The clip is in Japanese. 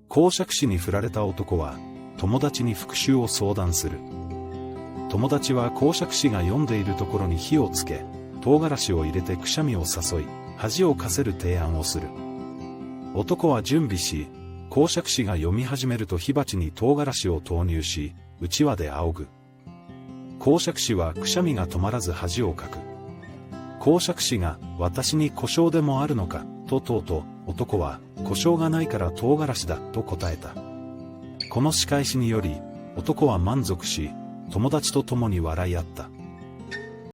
公爵士に振られた男は、友達に復讐を相談する。友達は公爵士が読んでいるところに火をつけ、唐辛子を入れてくしゃみを誘い、恥をかせる提案をする。男は準備し、公爵士が読み始めると火鉢に唐辛子を投入し、内輪で仰ぐ。公爵士はくしゃみが止まらず恥をかく。公爵士が、私に故障でもあるのか、と問うと、男は、故障がないから唐辛子だ、と答えた。この仕返しにより、男は満足し、友達と共に笑い合った。